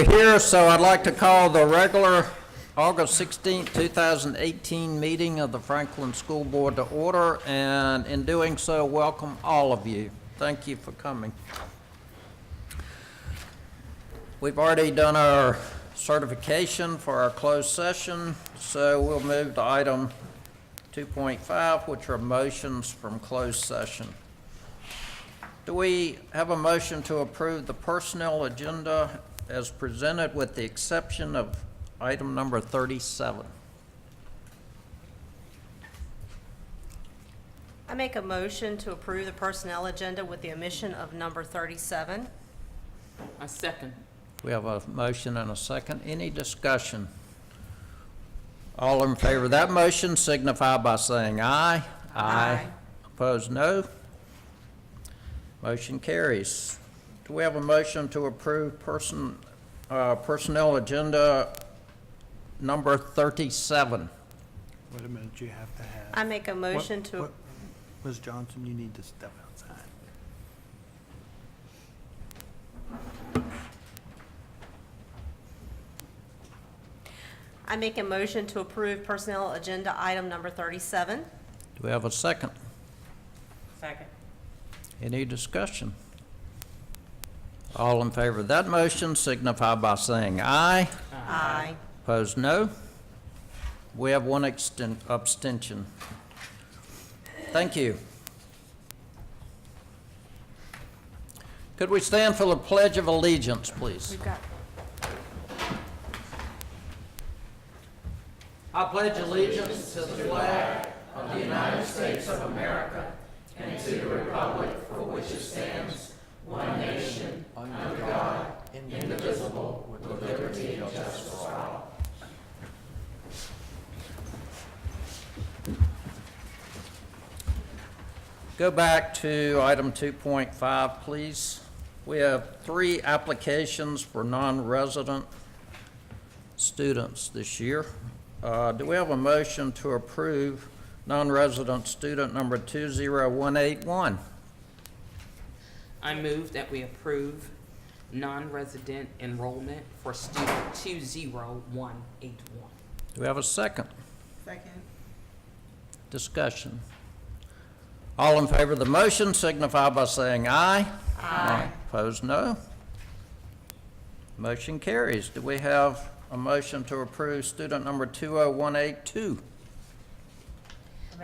Here, so I'd like to call the regular August 16th, 2018 meeting of the Franklin School Board to order, and in doing so, welcome all of you. Thank you for coming. We've already done our certification for our closed session, so we'll move to item 2.5, which are motions from closed session. Do we have a motion to approve the personnel agenda as presented with the exception of item number 37? I make a motion to approve the personnel agenda with the omission of number 37. A second. We have a motion and a second. Any discussion? All in favor of that motion signify by saying aye. Aye. Opposed, no. Motion carries. Do we have a motion to approve personnel agenda number 37? Wait a minute, you have to have. I make a motion to, Ms. Johnson, you need to step outside. I make a motion to approve personnel agenda item number 37. Do we have a second? Second. Any discussion? All in favor of that motion signify by saying aye. Aye. Opposed, no. We have one abstention. Thank you. Could we stand for the Pledge of Allegiance, please? We've got. I pledge allegiance to the flag of the United States of America and to the republic for which it stands, one nation, under God, indivisible, with liberty and justice for all. Go back to item 2.5, please. We have 3 applications for non-resident students this year. Do we have a motion to approve non-resident student number 20181? I move that we approve non-resident enrollment for student 20181. Do we have a second? Second. Discussion. All in favor of the motion signify by saying aye. Aye. Opposed, no. Motion carries. Do we have a motion to approve student number 20182?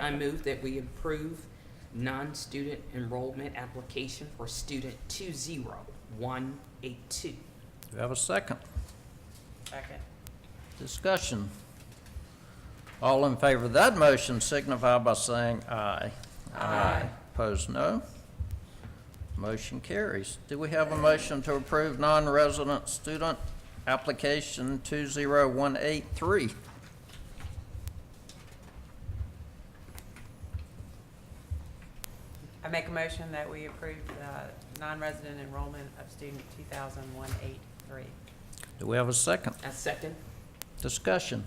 I move that we approve non-student enrollment application for student 20182. Do we have a second? Second. Discussion. All in favor of that motion signify by saying aye. Aye. Opposed, no. Motion carries. Do we have a motion to approve non-resident student application 20183? I make a motion that we approve the non-resident enrollment of student 20183. Do we have a second? A second. Discussion.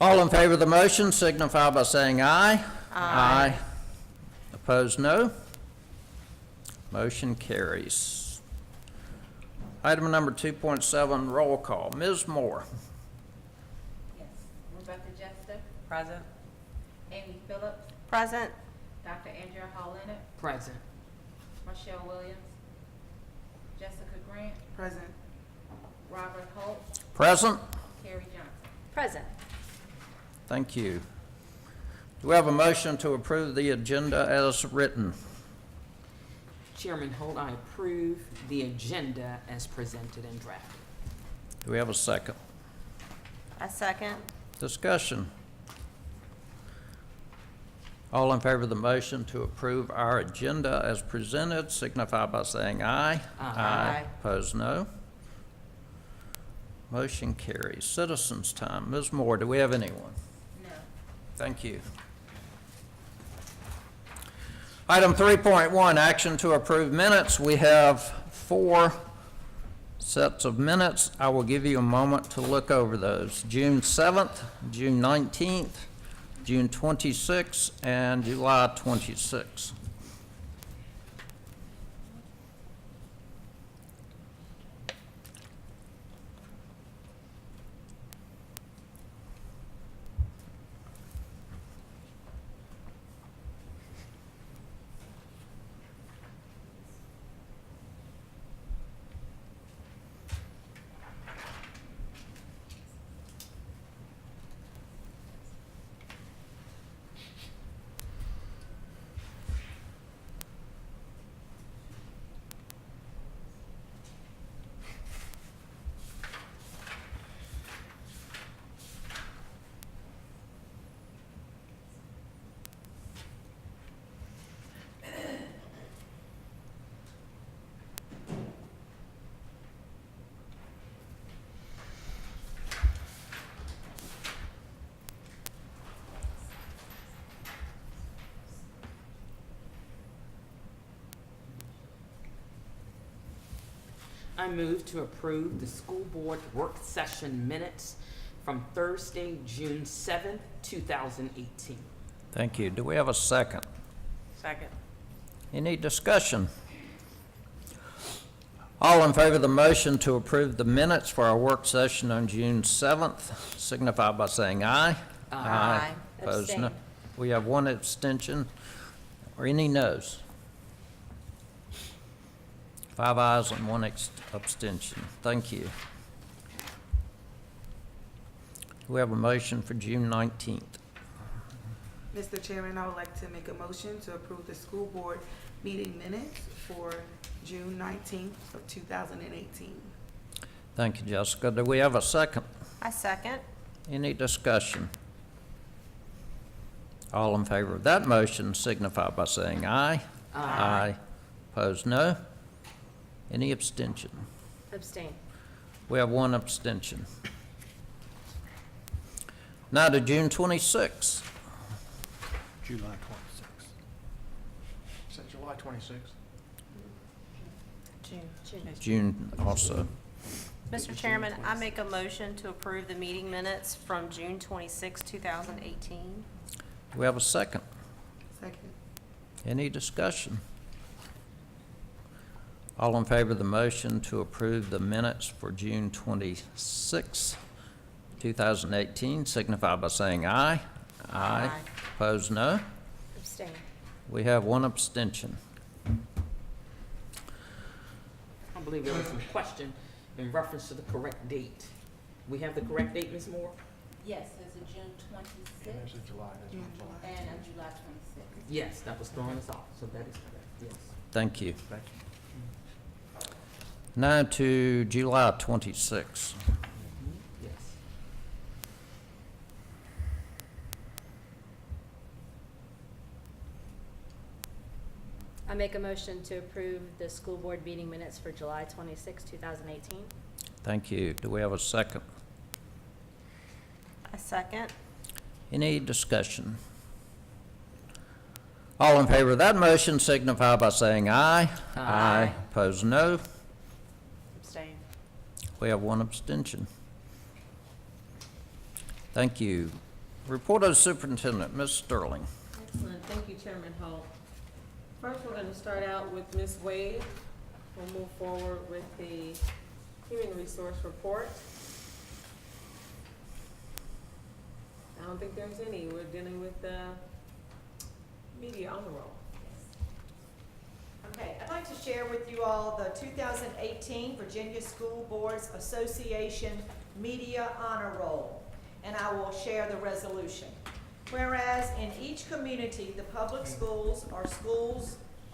All in favor of the motion signify by saying aye. Aye. Opposed, no. Motion carries. Item number 2.7, roll call. Ms. Moore. Yes. Rebecca Jester, Present. Amy Phillips, Present. Dr. Andrea Hall-Leonard, Present. Michelle Williams, Jessica Grant, Present. Robert Holt, Present. Terry Johnson. Present. Thank you. Do we have a motion to approve the agenda as written? Chairman Holt, I approve the agenda as presented and drafted. Do we have a second? A second. Discussion. All in favor of the motion to approve our agenda as presented signify by saying aye. Aye. Opposed, no. Motion carries. Citizens' time. Ms. Moore, do we have anyone? No. Thank you. Item 3.1, action to approve minutes. We have 4 sets of minutes. I will give you a moment to look over those. June 7th, June 19th, June 26th, and July 26th. I move to approve the school board work session minutes from Thursday, June 7th, 2018. Thank you. Do we have a second? Second. Any discussion? All in favor of the motion to approve the minutes for our work session on June 7th, signify by saying aye. Aye. Opposed, no. Abstain. We have one abstention, or any noes? 5 ayes and one abstention. Thank you. We have a motion for June 19th. Mr. Chairman, I would like to make a motion to approve the school board meeting minutes for June 19th of 2018. Thank you, Jessica. Do we have a second? I second. Any discussion? All in favor of that motion signify by saying aye. Aye. Opposed, no. Any abstention? Abstain. We have one abstention. Now to June 26th. July 26th. Is that July 26th? June also. Mr. Chairman, I make a motion to approve the meeting minutes from June 26, 2018. Do we have a second? Second. Any discussion? All in favor of the motion to approve the minutes for June 26, 2018, signify by saying aye. Aye. Opposed, no. Abstain. We have one abstention. I believe there was some question in reference to the correct date. We have the correct date, Ms. Moore? Yes, it's a June Yeah, twenty-sixth that's in July, that's June, in July. July. and a July twenty-sixth. Yes, that was throwing us off, so that is correct, yes. Thank you. Thank you. Now to July 26. Yes. I make a motion to approve the school board meeting minutes for July 26, 2018. Thank you. Do we have a second? I second. Any discussion? All in favor of that motion signify by saying aye. Aye. Opposed, no. Abstain. We have one abstention. Thank you. Report of the superintendent, Ms. Sterling. Excellent, thank you, Chairman Holt. First, we're going to start out with Ms. Wade. We'll move forward with the human resource report. I don't think there's any. We're dealing with media on the roll. Okay, I'd like to share with you all the 2018 Virginia School Boards Association Media Honor Roll, and I will share the resolution. Whereas in each community, the public schools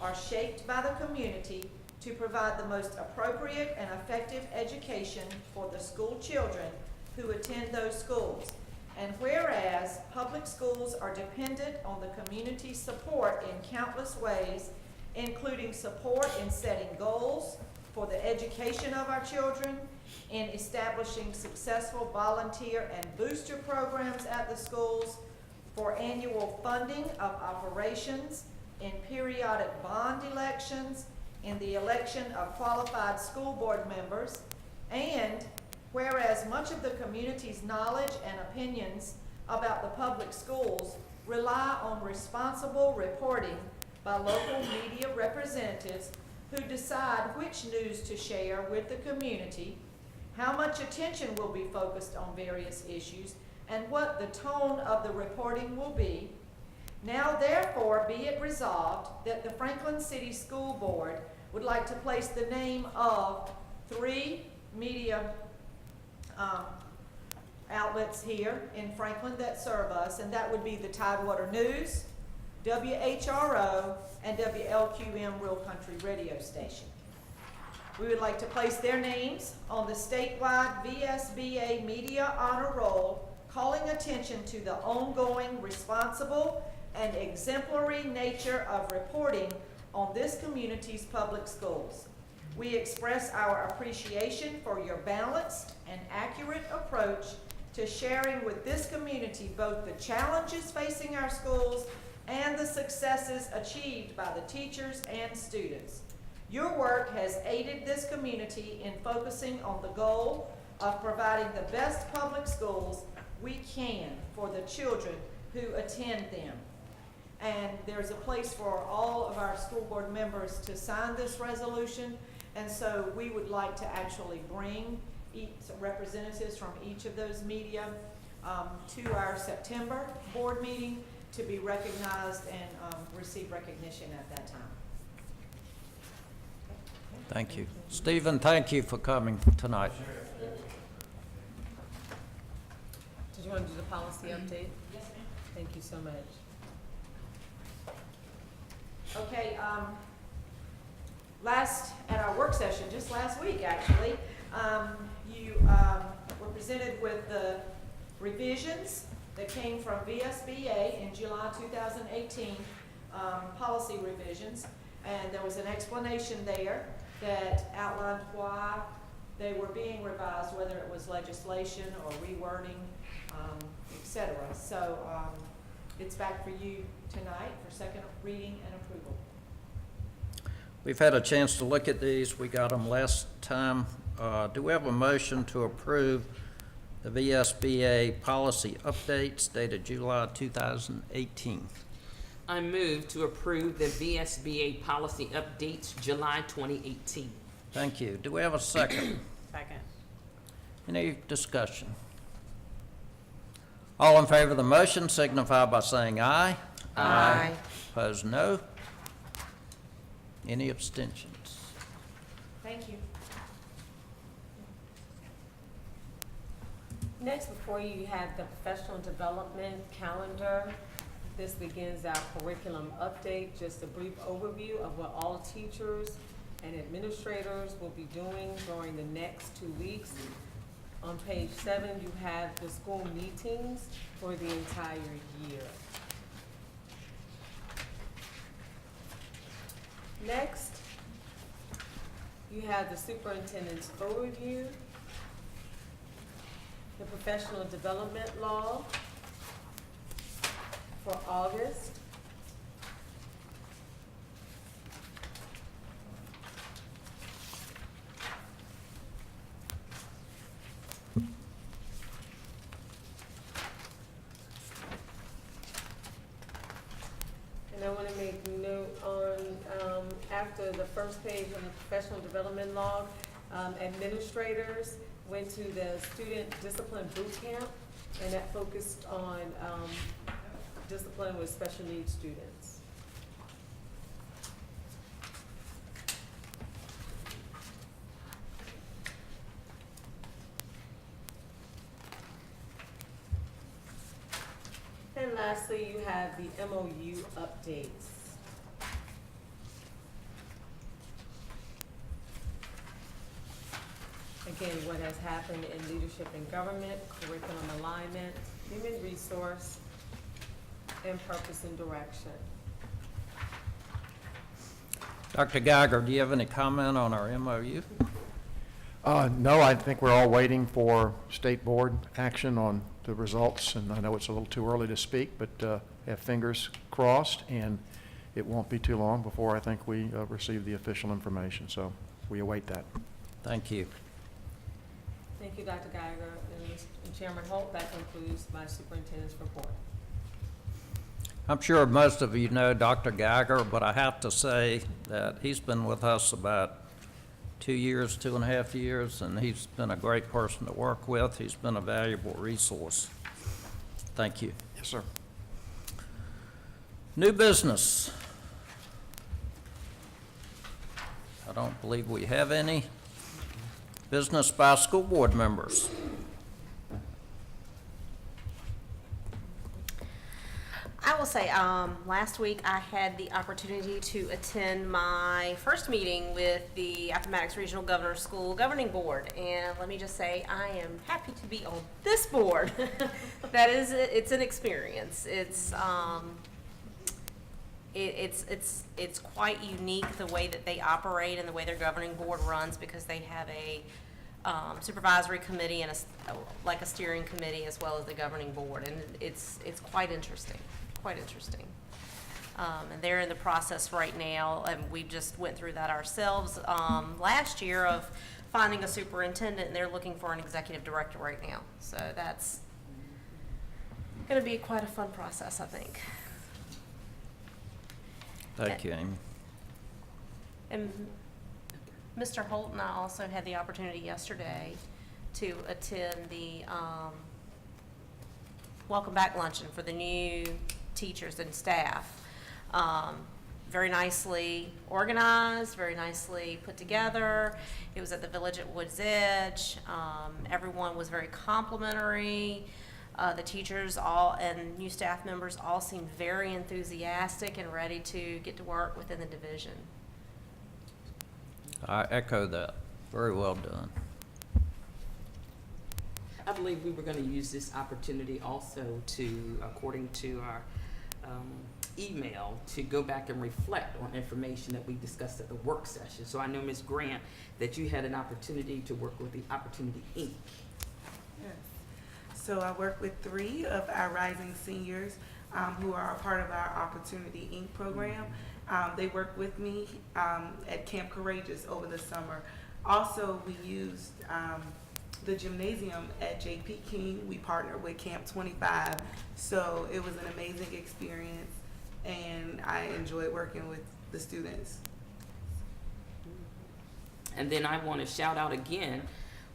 are shaped by the community to provide the most appropriate and effective education for the school children who attend those schools. And whereas public schools are dependent on the community's support in countless ways, including support in setting goals for the education of our children, in establishing successful volunteer and booster programs at the schools, for annual funding of operations, in periodic bond elections, in the election of qualified school board members, and whereas much of the community's knowledge and opinions about the public schools rely on responsible reporting by local media representatives who decide which news to share with the community, how much attention will be focused on various issues, and what the tone of the reporting will be. Now therefore be it resolved that the Franklin City School Board would like to place the name of 3 media outlets here in Franklin that serve us, and that would be the Tidewater News, WHRO, and WLQM Real Country Radio Station. We would like to place their names on the statewide VSBA Media Honor Roll, calling attention to the ongoing, responsible, and exemplary nature of reporting on this community's public schools. We express our appreciation for your balanced and accurate approach to sharing with this community both the challenges facing our schools and the successes achieved by the teachers and students. Your work has aided this community in focusing on the goal of providing the best public schools we can for the children who attend them. And there's a place for all of our school board members to sign this resolution. And so we would like to actually bring representatives from each of those media to our September board meeting to be recognized and receive recognition at that time. Thank you. Stephen, thank you for coming tonight. Did you want to do the policy update? Yes, ma'am. Thank you so much. Okay, at our work session, just last week actually, you were presented with the revisions that came from VSBA in July 2018, policy revisions, and there was an explanation there that outlined why they were being revised, whether it was legislation or rewording, et cetera. So it's back for you tonight for second reading and approval. We've had a chance to look at these. We got them last time. Do we have a motion to approve the VSBA policy updates dated July 2018? I move to approve the VSBA policy updates July 2018. Thank you. Do we have a second? Second. Any discussion? All in favor of the motion signify by saying aye. Aye. Opposed, no. Any abstentions? Thank you. Next, before you have the professional development calendar. This begins our curriculum update, just a brief overview of what all teachers and administrators will be doing during the next 2 weeks. On page 7, you have the school meetings for the entire year. Next, you have the superintendent's overview, the professional development log for August. And I want to make note on, after the first page on the professional development log, administrators went to the student discipline boot camp, and that focused on discipline with special needs students. And lastly, you have the MOU updates. Again, what has happened in leadership and government, curriculum alignment, human resource, and purpose and direction. Dr. Geiger, do you have any comment on our MOU? No, I think we're all waiting for state board action on the results, and I know it's a little too early to speak, but have fingers crossed, and it won't be too long before I think we receive the official information, so we await that. Thank you. Thank you, Dr. Geiger. And Chairman Holt, that concludes my superintendent's report. I'm sure most of you know Dr. Geiger, but I have to say that he's been with us about 2 years, 2.5 years, and he's been a great person to work with. He's been a valuable resource. Thank you. Yes, sir. New business. I don't believe we have any. Business by school board members. I will say, last week I had the opportunity to attend my first meeting with the Appomattox Regional Governor's School Governing Board, and let me just say, I am happy to be on this board. It's an experience. It's quite unique the way that they operate and the way their governing board runs, because they have a supervisory committee and a steering committee as well as the governing board, and it's quite interesting. And they're in the process right now, and we just went through that ourselves last year of finding a superintendent, and they're looking for an executive director right now. So that's going to be quite a fun process, I think. Thank you, Amy. And Mr. Holt and I also had the opportunity yesterday to attend the welcome back luncheon for the new teachers and staff. Very nicely organized, very nicely put together. It was at the Village at Woods Edge. Everyone was very complimentary. The teachers all and new staff members all seemed very enthusiastic and ready to get to work within the division. I echo that. Very well done. I believe we were going to use this opportunity also to, according to our email, to go back and reflect on information that we discussed at the work session. So I know, Ms. Grant, that you had an opportunity to work with the Opportunity Inc. So I work with 3 of our rising seniors who are a part of our Opportunity Inc. program. They work with me at Camp Courageous over the summer. Also, we used the gymnasium at J.P. King. We partnered with Camp 25. So it was an amazing experience, and I enjoyed working with the students. And then I want to shout out again,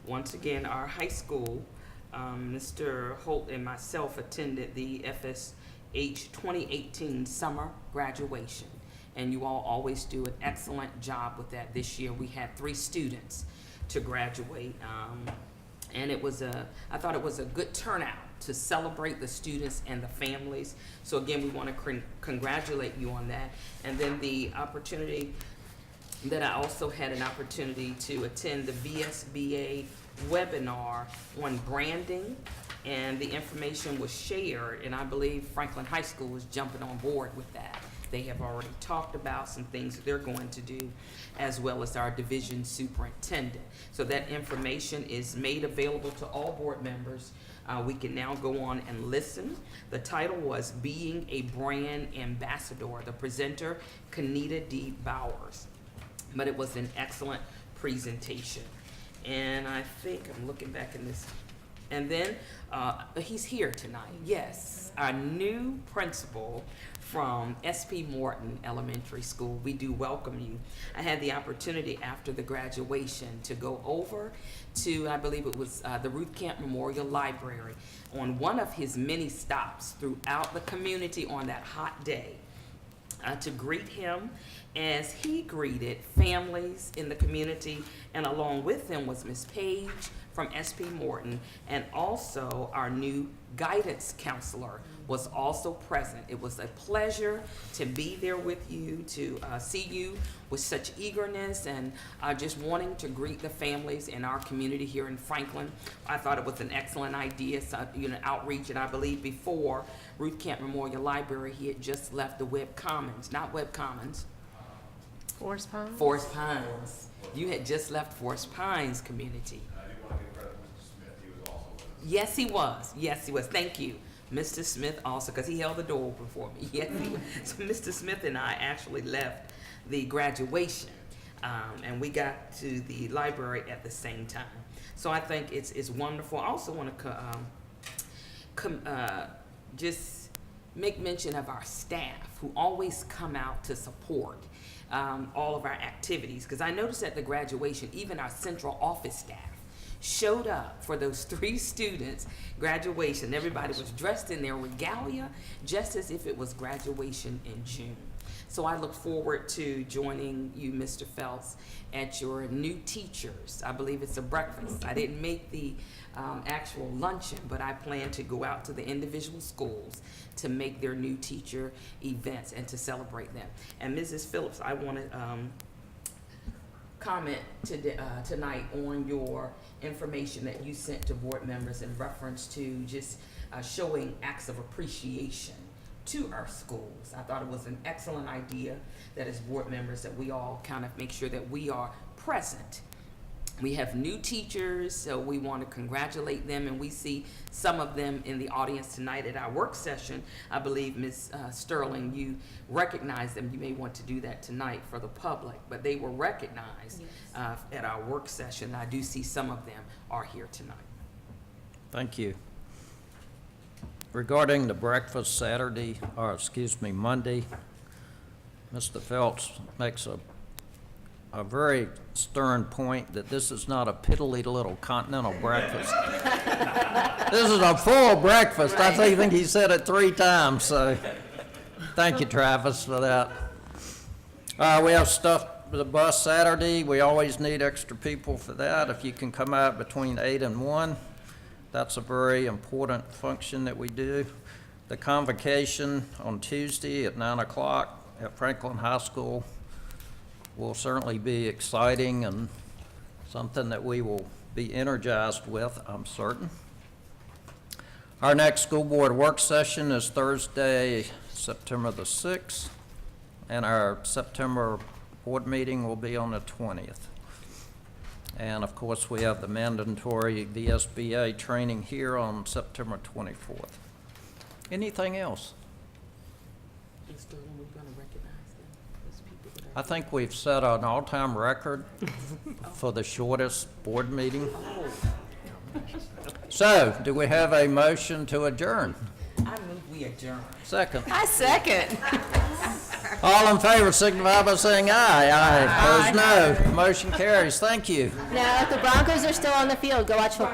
once again, our high school. Mr. Holt and myself attended the FSH 2018 summer graduation, and you all always do an excellent job with that. This year we had 3 students to graduate, and I thought it was a good turnout to celebrate the students and the families. So again, we want to congratulate you on that. And then the opportunity that I also had an opportunity to attend the VSBA webinar on branding, and the information was shared, and I believe Franklin High School was jumping on board with that. They have already talked about some things that they're going to do, as well as our division superintendent. So that information is made available to all board members. We can now go on and listen. The title was Being a Brand Ambassador. The presenter, Kenita D. Bowers. But it was an excellent presentation. And I think I'm looking back in this. And then he's here tonight. Yes, our new principal from SP Morton Elementary School. We do welcome you. I had the opportunity after the graduation to go over to, I believe it was the Ruth Camp Memorial Library on one of his many stops throughout the community on that hot day to greet him as he greeted families in the community, and along with him was Ms. Page from SP Morton, and also our new guidance counselor was also present. It was a pleasure to be there with you, to see you with such eagerness and just wanting to greet the families in our community here in Franklin. I thought it was an excellent idea, so, outreach, and I believe before Ruth Camp Memorial Library, he had just left the Webb Commons, not Webb Commons, Forest Pines? Forest Pines. You had just left Forest Pines community. I do want to give credit to Mr. Smith. He was also with us. Yes, he was. Yes, he was. Thank you. Mr. Smith also, because he held the door open for me. Yes, he was. So Mr. Smith and I actually left the graduation, and we got to the library at the same time. So I think it's wonderful. I also want to just make mention of our staff who always come out to support all of our activities, because I noticed at the graduation, even our central office staff showed up for those 3 students' graduation. Everybody was dressed in their regalia, just as if it was graduation in June. So I look forward to joining you, Mr. Phelps, at your new teachers. I believe it's a breakfast. I didn't make the actual luncheon, but I plan to go out to the individual schools to make their new teacher events and to celebrate them. And Mrs. Phillips, I want to comment tonight on your information that you sent to board members in reference to just showing acts of appreciation to our schools. I thought it was an excellent idea that as board members that we all kind of make sure that we are present We have new teachers, so we want to congratulate them, and we see some of them in the audience tonight at our work session. I believe, Ms. Sterling, you recognized them. You may want to do that tonight for the public, but they were recognized at our work session. I do see some of them are here tonight. Thank you. Regarding the breakfast Saturday, or excuse me, Monday, Mr. Phelps makes a very stern point that this is not a piddly little continental breakfast. This is a full breakfast. I think he said it 3 times, so thank you, Travis, for that. We have stuff for the bus Saturday. We always need extra people for that. If you can come out between 8 and 1, that's a very important function that we do. The convocation on Tuesday at 9 o'clock at Franklin High School will certainly be exciting and something that we will be energized with, I'm certain. Our next school board work session is Thursday, September the 6th, and our September board meeting will be on the 20th. And of course, we have the mandatory VSBA training here on September 24th. Anything else? Ms. Sterling, we're going to recognize them, those people that I think we've set an all-time record for the shortest board meeting. So, do we have a motion to adjourn? I move we adjourn. Second. I second. All in favor signify by saying aye. Aye. Opposed, no. Motion carries. Thank you. Now, if the Broncos are still on the field, go watch football.